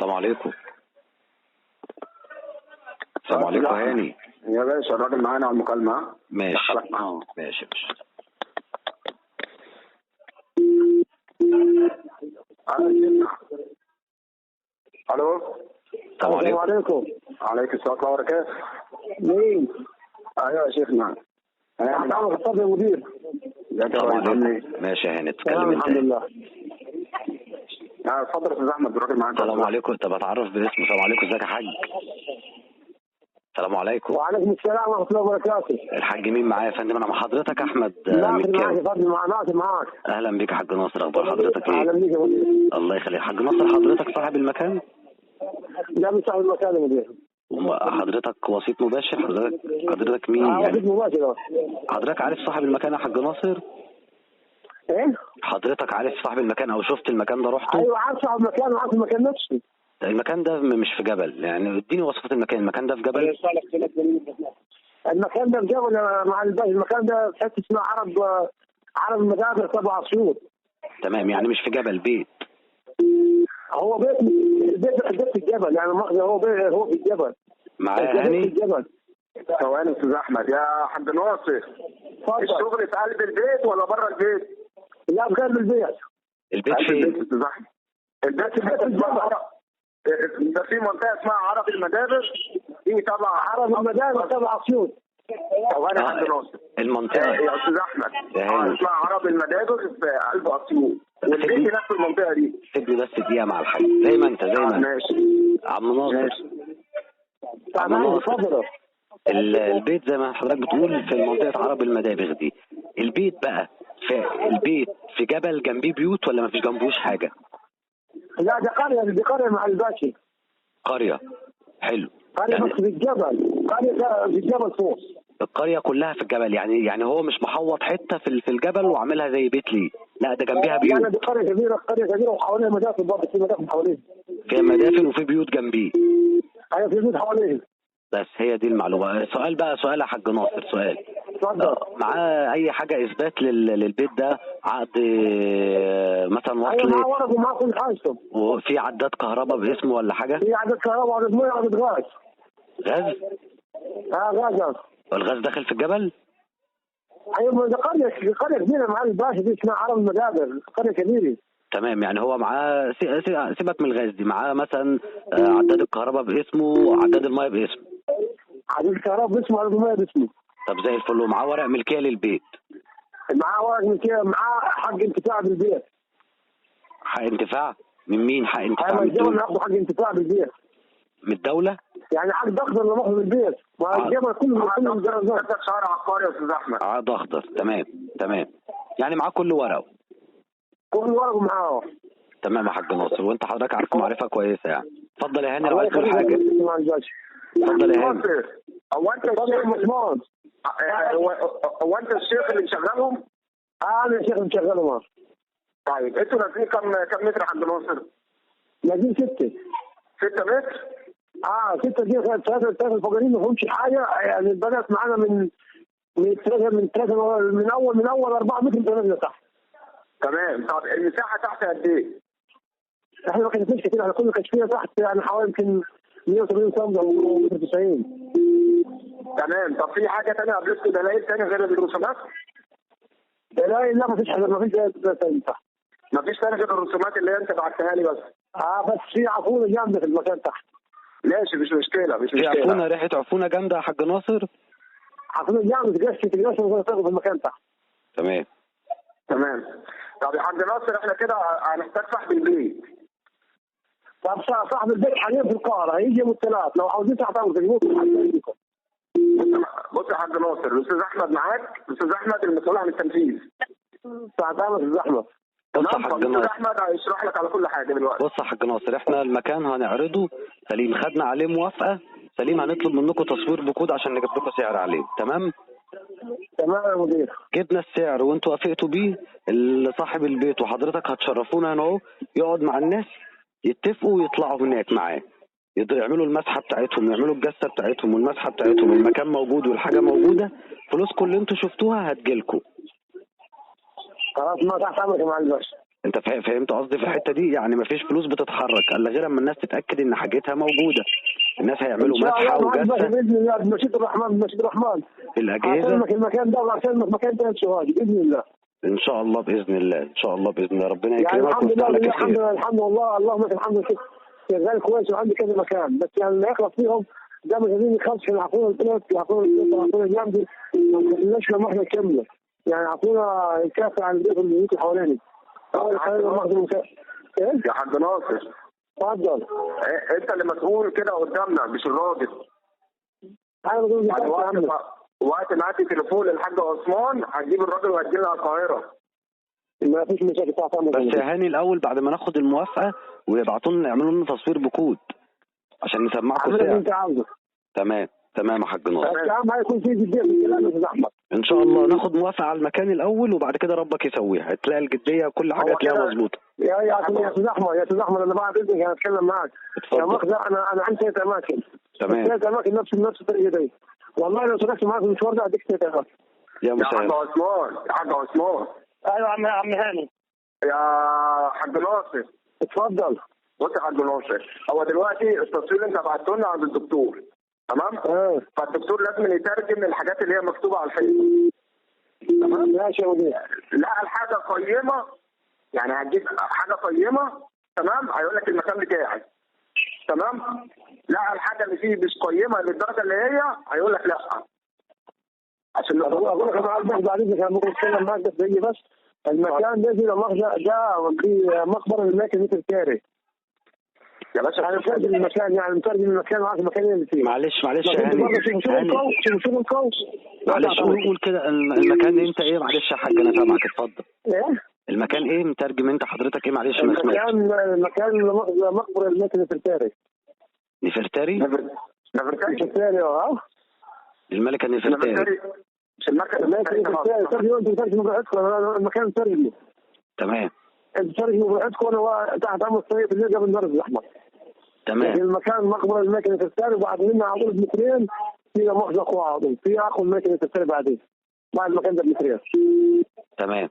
السلام عليكم. السلام عليكم هاني. يا باشا الراجل معانا على المكالمة. ماشي دخلك معاهم. ماشي. الو. السلام عليكم. عليكم السلام ورحمة الله وبركاته. مين؟ ايوه يا شيخنا. انا خطاب يا مدير. ماشي يا هاني، اتكلم تمام انت. الحمد لله. اتفضل يا استاذ احمد، الراجل معاك. السلام عليكم. انت بتعرف باسمه. السلام عليكم، ازيك يا حاج؟ السلام عليكم. وعليكم السلام ورحمه الله وبركاته. الحاج مين معايا يا فندم؟ انا مع حضرتك احمد ناصر معاك مكاوي. يا فندم، ناصر معاك. اهلا بيك يا حاج ناصر، اخبار حضرتك ايه؟ اهلا بيك يا مدير. الله يخليك. حاج ناصر حضرتك صاحب المكان؟ لا مش صاحب المكان يا مدير. حضرتك وسيط مباشر؟ حضرتك مين يعني؟ وسيط مباشر. حضرتك عارف صاحب المكان يا حاج ناصر؟ ايه؟ حضرتك عارف صاحب المكان او شفت المكان ده رحته؟ ايوه عارف صاحب المكان وعارف المكان نفسه. المكان ده مش في جبل، يعني اديني وصفة المكان ده في جبل؟ المكان ده في جبل مع الباقي. المكان ده في حته اسمها عرب المدابر تبع اسيوط. تمام، يعني مش في جبل، بيت. هو بيت في الجبل، يعني هو في الجبل. معايا هاني؟ في الجبل. ثواني يا استاذ احمد. يا حاج ناصر، الشغل في قلب البيت ولا بره البيت؟ لا في قلب البيت. البيت قلب فين؟ البيت يا استاذ احمد. البيت في حته اسمها ده في منطقه اسمها عرب المدابر، دي تبع عرب المدابر تبع اسيوط. ثواني يا حاج ناصر. المنطقة يا استاذ احمد، هاني. اسمها عرب المدابر في قلب اسيوط، والبيت في نفس المنطقه دي. سيبني بس دقيقة مع الحاج، زي ما انت ماشي. عم ناصر. عم تمام ناصر، اتفضل. البيت زي ما حضرتك بتقول في منطقة عرب المدابغ دي. البيت بقى في جبل جنبيه بيوت ولا مفيش جنبوش حاجة؟ لا دي قرية مع الباشي. قرية. حلو. قرية يعني بس في الجبل، قرية في الجبل فوق. القرية كلها في الجبل، يعني هو مش محوط حتة في الجبل وعاملها زي بيت ليه، لا ده جنبيها بيوت. يعني دي قرية كبيرة وحواليها مدافن، برضه في مدافن حواليها. فيها مدافن وفي بيوت جنبيه. ايوه في بيوت حواليها. بس هي دي المعلومة. سؤال يا حاج ناصر، سؤال. اتفضل. معاه أي حاجة إثبات للبيت ده؟ عقد مثلا ايوه وصل؟ معاه ورق ومعاه كل حاجته. وفي عداد كهرباء باسمه ولا حاجة؟ في عدد كهرباء وعدد ميه وعدد غاز. غاز؟ غاز. والغاز داخل في الجبل؟ ايوه دي قرية كبيرة مع الباشا، دي اسمها عرب المدابر، قرية كبيرة. تمام، يعني هو معاه سيبك من الغاز دي، معاه مثلا عداد الكهرباء باسمه وعداد الميه باسمه. عدد الكهرباء باسمه وعدد الميه باسمه. طب زي الفل. ومعاه ورق ملكيه للبيت؟ معاه ورق من كده، معاه حق انتفاع بالبيت. حق انتفاع من مين؟ حق انتفاع ايوه من الجبل الدولة؟ ناخده حق انتفاع بالبيت. من الدولة؟ يعني عقد اخضر اللي باخده بالبيت، والجبل كله الجرازات. شهر عقاري يا استاذ احمد. عقد اخضر. تمام. يعني معاه كل ورقه؟ كل ورقه معاه. تمام يا حاج ناصر. وانت حضرتك عارف معرفه كويسه يعني. اتفضل يا هاني لو عايز تقول الله حاجه. يخليك. اتفضل يا هاني. هو انت الشيخ اللي مشغلهم؟ انا الشيخ اللي مشغلهم. طيب انتوا نازلين كم متر يا حاج ناصر؟ نازلين 6 متر؟ 6 دي ثلاثة الفقرين ما فيهمش حاجة، يعني البنات معانا من أول 4 متر نازلة تحت. تمام. طب المساحة تحت قد إيه؟ احنا ما كانتش كده، احنا كنا كشفية تحت يعني حوالي يمكن 180 سم أو 90. تمام. طب في حاجة تانية قابلتكم دلائل تانية غير الرسومات؟ دلائل؟ لا مفيش حاجة، مفيش دلائل تاني تحت. مفيش تاني غير الرسومات اللي أنت بعتها لي بس؟ بس في عفونة جامدة في المكان تحت. ماشي، مش مشكلة. في عفونة، ريحة عفونة جامدة يا حاج ناصر؟ عفونة جامدة تقشف في المكان تحت. تمام. طب يا حاج ناصر احنا كده هنحتاج صاحب البيت. طب صاحب البيت حاليا في القاهرة، هيجي يوم الثلاث، لو عاوزين تحتاجوا تجيبوه. بص يا حاج ناصر، الاستاذ احمد معاك، الاستاذ احمد المسؤول عن التنفيذ. تعالى الاستاذ احمد. بص يا حاج ناصر، احمد هيشرح لك على كل حاجه دلوقتي. بص يا حاج ناصر، احنا المكان هنعرضه سليم، خدنا عليه موافقه سليم، هنطلب منكم تصوير بكود عشان نجيب لكم سعر عليه. تمام يا مدير. جبنا السعر وانتوا وافقتوا بيه، صاحب البيت وحضرتك هتشرفونا هنا اهو، يقعد مع الناس يتفقوا ويطلعوا هناك معاه، يعملوا المسحه بتاعتهم، يعملوا الجسه بتاعتهم والمسحه بتاعتهم، المكان موجود والحاجه موجوده، فلوسكم اللي انتوا شفتوها هتجيلكم. خلاص ما تحت امرك يا معالي الباشا. انت فهمت قصدي في الحته دي؟ يعني مفيش فلوس بتتحرك الا غير اما الناس تتاكد ان حاجتها موجوده. الناس هيعملوا مسحه وجسه باذن الله بمشيئه الرحمن الاجهزه. هسلمك المكان ده وهسلمك مكان ثلاث شهادي باذن الله. ان شاء الله باذن الله، ان شاء الله باذن الله، ربنا يعني يكرمك الحمد ويفتح لله لك الحمد الخير. لله الحمد لله اللهم لك الحمد لله شغال كويس وعندي كذا مكان، بس يعني اللي يخلص فيهم ده مش عايزين يخلص يعطونا الثلاث يعطونا الجنب ما نخليناش لما احنا كامله، يعني يعطونا الكافي عن البيوت اللي حوالينا. يا حاج ناصر اتفضل. انت اللي مسؤول كده قدامنا مش الراجل. انا بقول لك يعني وقت ما عندي تليفون للحاج عثمان هتجيب الراجل وهتجيلنا على القاهره. ما فيش مشاكل بس يا هاني الاول بعد ما ناخد الموافقه ويبعتوا لنا يعملوا لنا تصوير بكود عشان نسمعكم اللي سعر. انت عاوزه. تمام يا حاج ناصر. بس اهم حاجه يكون في جديه في الكلام يا استاذ احمد. ان شاء الله ناخد موافقه على المكان الاول وبعد كده ربك يسويها، تلاقي الجديه وكل حاجه تلاقيها مظبوطه. يا استاذ احمد انا بعد اذنك هتكلم معاك. يا مؤاخذه انا عندي 3 اماكن. تمام. 3 اماكن نفس الطريقه دي. والله لو تركت معاك المشوار ده اديك 3 اماكن. يا حاج عثمان يا حاج عثمان. ايوه يا عم هاني. يا حاج ناصر اتفضل. بص يا حاج ناصر، هو دلوقتي التصوير اللي انت بعته لنا عند الدكتور تمام؟ فالدكتور لازم يترجم الحاجات اللي هي مكتوبه على الحيط. تمام؟ ماشي يا مدير. لقى الحاجه قيمه، يعني هتجيب حاجه قيمه تمام؟ هيقول لك المكان بتاعي تمام؟ لقى الحاجه اللي فيه مش قيمه للدرجه اللي هيقول لك لا. عشان اقول لك انا بعد اذنك انا ممكن اتكلم معاك بس المكان ده ده في مقبره الملك مثل كاري. يا باشا انا مترجم المكان، يعني مترجم المكان وعارف المكان اللي فيه. معلش يا هاني. شوف القوس. معلش قول كده المكان انت ايه؟ معلش يا حاج انا سامعك اتفضل. ايه؟ المكان ايه؟ مترجم انت حضرتك ايه؟ معلش ما سمعتش. المكان مقبره الملك نفرتاري. نفرتاري اه. الملكه نفرتاري. مش المكان المكان ترجمه. تمام. انت ترجمه براحتكم وانا تحت امر الطريق اللي قبل النرد الاحمر. تمام. المكان مقبره الملك نفرتاري وبعد منها على طول بمترين في مؤاخذه اخوه على طول في اخو الملك نفرتاري بعدين بعد المكان ده بمترين. تمام.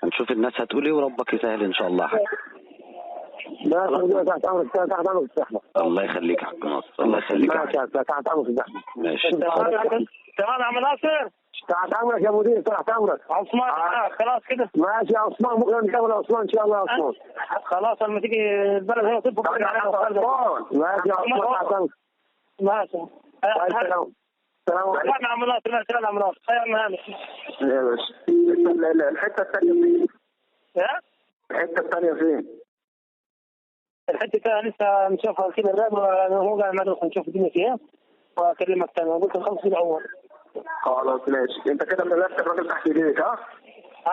هنشوف الناس هتقول ايه وربك يسهل ان شاء الله. لا تحت امرك الزحمه. الله يخليك يا حاج ناصر. الله يخليك. تحت امرك الزحمه. ماشي. تمام يا عم ناصر. تحت امرك يا مدير تحت امرك. عثمان خلاص كده. ماشي يا عثمان بكره نكمل يا عثمان ان شاء الله يا عثمان. خلاص لما تيجي البلد هنا تطبخ ماشي يا عثمان تحت امرك. ماشي. سلام عليكم. يا عم ناصر يا عم ناصر. يا باشا الحته الثانيه فين؟ ايه؟ الحته الثانيه فين؟ الحته الثانيه لسه نشوفها كده الراب هو قاعد ندرس نشوف الدنيا فيها واكلمك ثاني قلت نخلص الاول. خلاص ماشي. انت كده ملفت الراجل تحت ايديك ها؟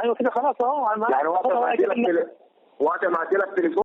ايوه كده خلاص اهو. يعني وقت ما اديلك تليفون